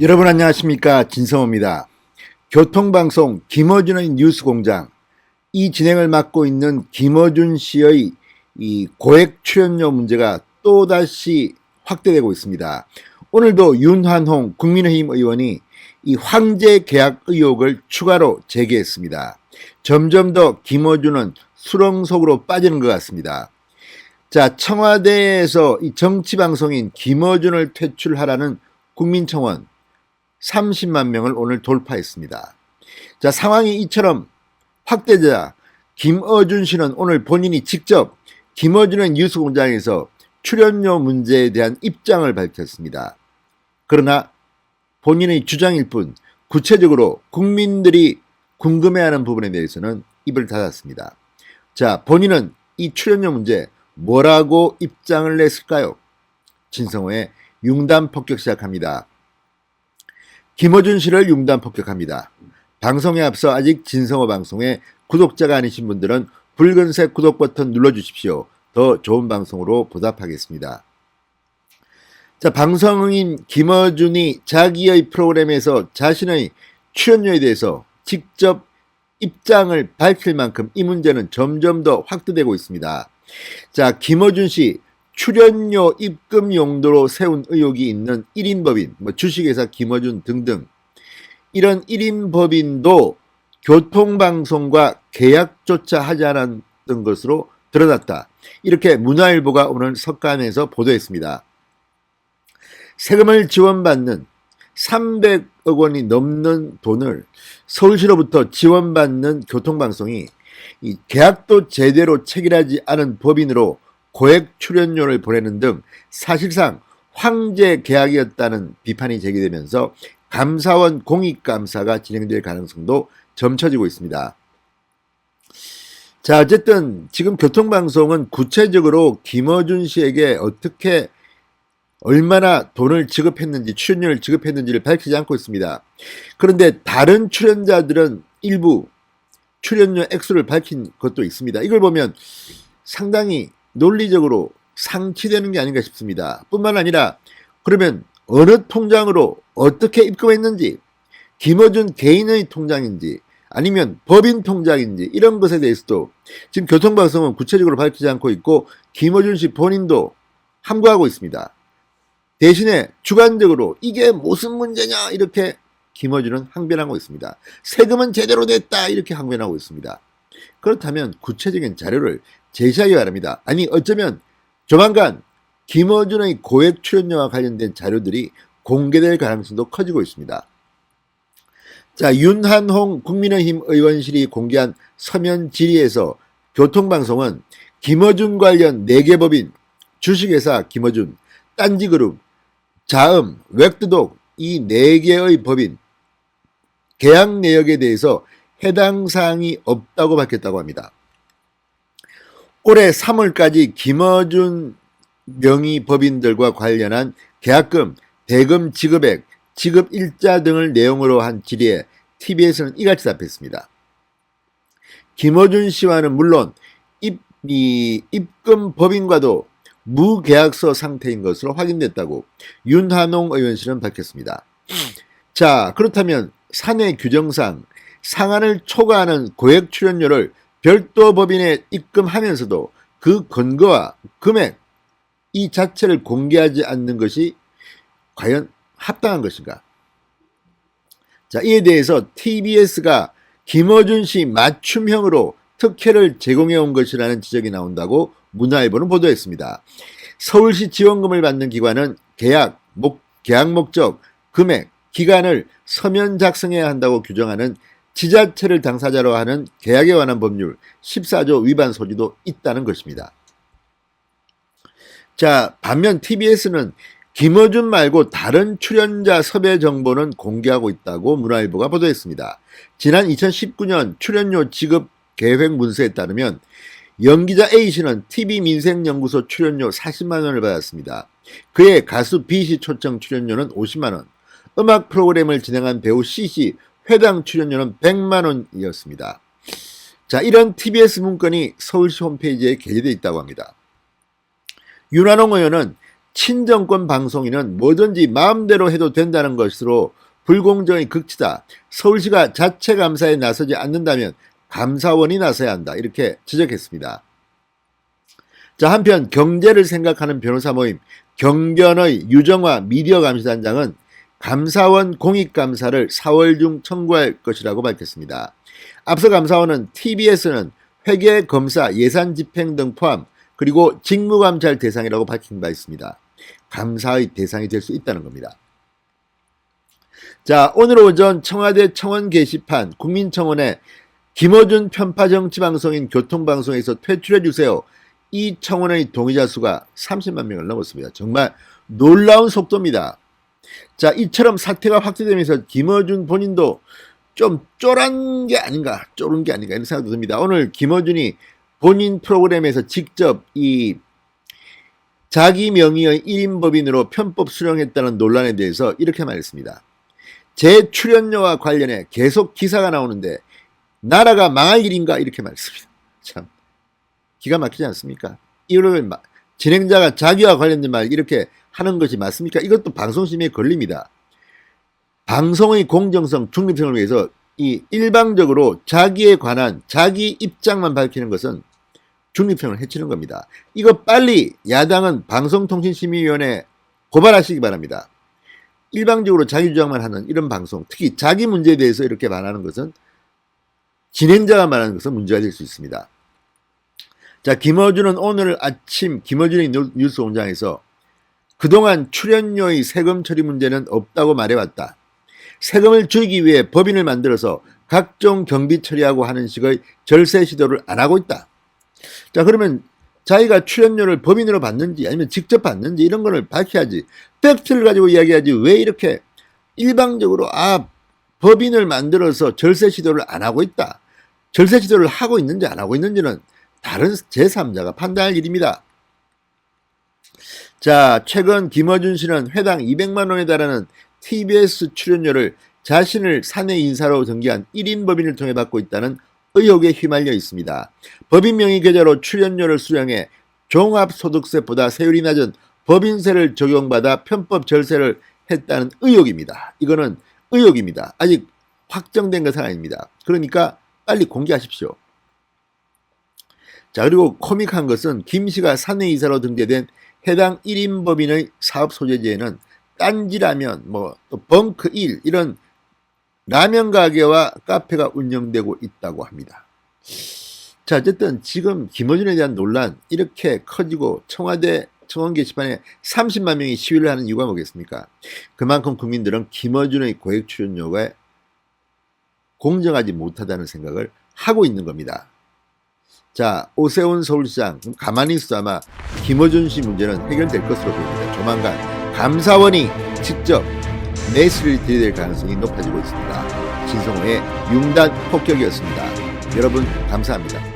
여러분 안녕하십니까, 진성호입니다. 교통방송 김어준의 뉴스공장, 이 진행을 맡고 있는 김어준 씨의 이 고액 출연료 문제가 또다시 확대되고 있습니다. 오늘도 윤한홍 국민의힘 의원이 이 황제 계약 의혹을 추가로 제기했습니다. 점점 더 김어준은 수렁 속으로 빠지는 것 같습니다. 자, 청와대에서 이 정치방송인 김어준을 퇴출하라는 국민청원 30만 명을 오늘 돌파했습니다. 자, 상황이 이처럼 확대되자 김어준 씨는 오늘 본인이 직접 김어준의 뉴스공장에서 출연료 문제에 대한 입장을 밝혔습니다. 그러나 본인의 주장일 뿐 구체적으로 국민들이 궁금해하는 부분에 대해서는 입을 닫았습니다. 자, 본인은 이 출연료 문제 뭐라고 입장을 냈을까요? 진성호의 융단 폭격 시작합니다. 김어준 씨를 융단 폭격합니다. 방송에 앞서 아직 진성호 방송에 구독자가 아니신 분들은 붉은색 구독 버튼 눌러주십시오. 더 좋은 방송으로 보답하겠습니다. 자, 방송인 김어준이 자기의 프로그램에서 자신의 출연료에 대해서 직접 입장을 밝힐 만큼 이 문제는 점점 더 확대되고 있습니다. 자, 김어준 씨 출연료 입금 용도로 세운 의혹이 있는 1인 법인, 주식회사 김어준 등등, 이런 1인 법인도 교통방송과 계약조차 하지 않았던 것으로 드러났다. 이렇게 문화일보가 오늘 석간에서 보도했습니다. 세금을 지원받는 300억 원이 넘는 돈을 서울시로부터 지원받는 교통방송이 이 계약도 제대로 체결하지 않은 법인으로 고액 출연료를 보내는 등 사실상 황제 계약이었다는 비판이 제기되면서 감사원 공익감사가 진행될 가능성도 점쳐지고 있습니다. 자, 어쨌든 지금 교통방송은 구체적으로 김어준 씨에게 어떻게 얼마나 돈을 지급했는지, 출연료를 지급했는지를 밝히지 않고 있습니다. 그런데 다른 출연자들은 일부 출연료 액수를 밝힌 것도 있습니다. 이걸 보면 상당히 논리적으로 상치되는 게 아닌가 싶습니다. 뿐만 아니라 그러면 어느 통장으로 어떻게 입금했는지, 김어준 개인의 통장인지 아니면 법인 통장인지 이런 것에 대해서도 지금 교통방송은 구체적으로 밝히지 않고 있고 김어준 씨 본인도 함구하고 있습니다. 대신에 주관적으로 이게 무슨 문제냐 이렇게 김어준은 항변하고 있습니다. 세금은 제대로 냈다 이렇게 항변하고 있습니다. 그렇다면 구체적인 자료를 제시하기 바랍니다. 아니, 어쩌면 조만간 김어준의 고액 출연료와 관련된 자료들이 공개될 가능성도 커지고 있습니다. 자, 윤한홍 국민의힘 의원실이 공개한 서면 질의에서 교통방송은 김어준 관련 4개 법인, 주식회사 김어준, 딴지그룹, 자음, 웹드독 이 4개의 법인 계약 내역에 대해서 해당 사항이 없다고 밝혔다고 합니다. 올해 3월까지 김어준 명의 법인들과 관련한 계약금, 대금 지급액, 지급 일자 등을 내용으로 한 질의에 TBS는 이같이 답했습니다. 김어준 씨와는 물론 입금 법인과도 무계약서 상태인 것으로 확인됐다고 윤한홍 의원실은 밝혔습니다. 자, 그렇다면 사내 규정상 상한을 초과하는 고액 출연료를 별도 법인에 입금하면서도 그 근거와 금액 이 자체를 공개하지 않는 것이 과연 합당한 것인가? 자, 이에 대해서 TBS가 김어준 씨 맞춤형으로 특혜를 제공해 온 것이라는 지적이 나온다고 문화일보는 보도했습니다. 서울시 지원금을 받는 기관은 계약 목적, 금액, 기간을 서면 작성해야 한다고 규정하는 지자체를 당사자로 하는 계약에 관한 법률 14조 위반 소지도 있다는 것입니다. 자, 반면 TBS는 김어준 말고 다른 출연자 섭외 정보는 공개하고 있다고 문화일보가 보도했습니다. 지난 2019년 출연료 지급 계획 문서에 따르면 연기자 A씨는 TV민생연구소 출연료 40만 원을 받았습니다. 그의 가수 B씨 초청 출연료는 50만 원, 음악 프로그램을 진행한 배우 C씨 회당 출연료는 100만 원이었습니다. 자, 이런 TBS 문건이 서울시 홈페이지에 게재되어 있다고 합니다. 윤한홍 의원은 친정권 방송인은 뭐든지 마음대로 해도 된다는 것으로 불공정의 극치다. 서울시가 자체 감사에 나서지 않는다면 감사원이 나서야 한다. 이렇게 지적했습니다. 자, 한편 경제를 생각하는 변호사 모임 경변의 유정화 미디어 감시단장은 감사원 공익감사를 4월 중 청구할 것이라고 밝혔습니다. 앞서 감사원은 TBS는 회계, 검사, 예산 집행 등 포함 그리고 직무감찰 대상이라고 밝힌 바 있습니다. 감사의 대상이 될 수 있다는 겁니다. 자, 오늘 오전 청와대 청원 게시판 국민청원에 김어준 편파 정치방송인 교통방송에서 퇴출해주세요. 이 청원의 동의자 수가 30만 명을 넘었습니다. 정말 놀라운 속도입니다. 자, 이처럼 사태가 확대되면서 김어준 본인도 좀 쫄은 게 아닌가 이런 생각도 듭니다. 오늘 김어준이 본인 프로그램에서 직접 이 자기 명의의 1인 법인으로 편법 수령했다는 논란에 대해서 이렇게 말했습니다. 제 출연료와 관련해 계속 기사가 나오는데 나라가 망할 일인가 이렇게 말했습니다. 참 기가 막히지 않습니까? 이걸 진행자가 자기와 관련된 말 이렇게 하는 것이 맞습니까? 이것도 방송심의에 걸립니다. 방송의 공정성, 중립성을 위해서 이 일방적으로 자기에 관한 자기 입장만 밝히는 것은 중립성을 해치는 겁니다. 이거 빨리 야당은 방송통신심의위원회에 고발하시기 바랍니다. 일방적으로 자기 주장만 하는 이런 방송, 특히 자기 문제에 대해서 이렇게 말하는 것은 진행자가 말하는 것은 문제가 될 수 있습니다. 자, 김어준은 오늘 아침 김어준의 뉴스 공장에서 그동안 출연료의 세금 처리 문제는 없다고 말해왔다. 세금을 줄이기 위해 법인을 만들어서 각종 경비 처리하고 하는 식의 절세 시도를 안 하고 있다. 자, 그러면 자기가 출연료를 법인으로 받는지 아니면 직접 받는지 이런 거를 밝혀야지. 팩트를 가지고 이야기하지 왜 이렇게 일방적으로 법인을 만들어서 절세 시도를 안 하고 있다. 절세 시도를 하고 있는지 안 하고 있는지는 다른 제3자가 판단할 일입니다. 자, 최근 김어준 씨는 회당 200만 원에 달하는 TBS 출연료를 자신을 사내 인사로 등기한 1인 법인을 통해 받고 있다는 의혹에 휘말려 있습니다. 법인 명의 계좌로 출연료를 수령해 종합소득세보다 세율이 낮은 법인세를 적용받아 편법 절세를 했다는 의혹입니다. 이거는 의혹입니다. 아직 확정된 것은 아닙니다. 그러니까 빨리 공개하십시오. 자, 그리고 코믹한 것은 김 씨가 사내이사로 등재된 해당 1인 법인의 사업 소재지에는 딴지라면, 또 벙크1 이런 라면 가게와 카페가 운영되고 있다고 합니다. 자, 어쨌든 지금 김어준에 대한 논란 이렇게 커지고 청와대 청원 게시판에 30만 명이 시위를 하는 이유가 뭐겠습니까? 그만큼 국민들은 김어준의 고액 출연료가 공정하지 못하다는 생각을 하고 있는 겁니다. 자, 오세훈 서울시장 가만히 있어 아마 김어준 씨 문제는 해결될 것으로 보입니다. 조만간 감사원이 직접 메시지를 드려야 될 가능성이 높아지고 있습니다. 진성호의 융단 폭격이었습니다. 여러분 감사합니다.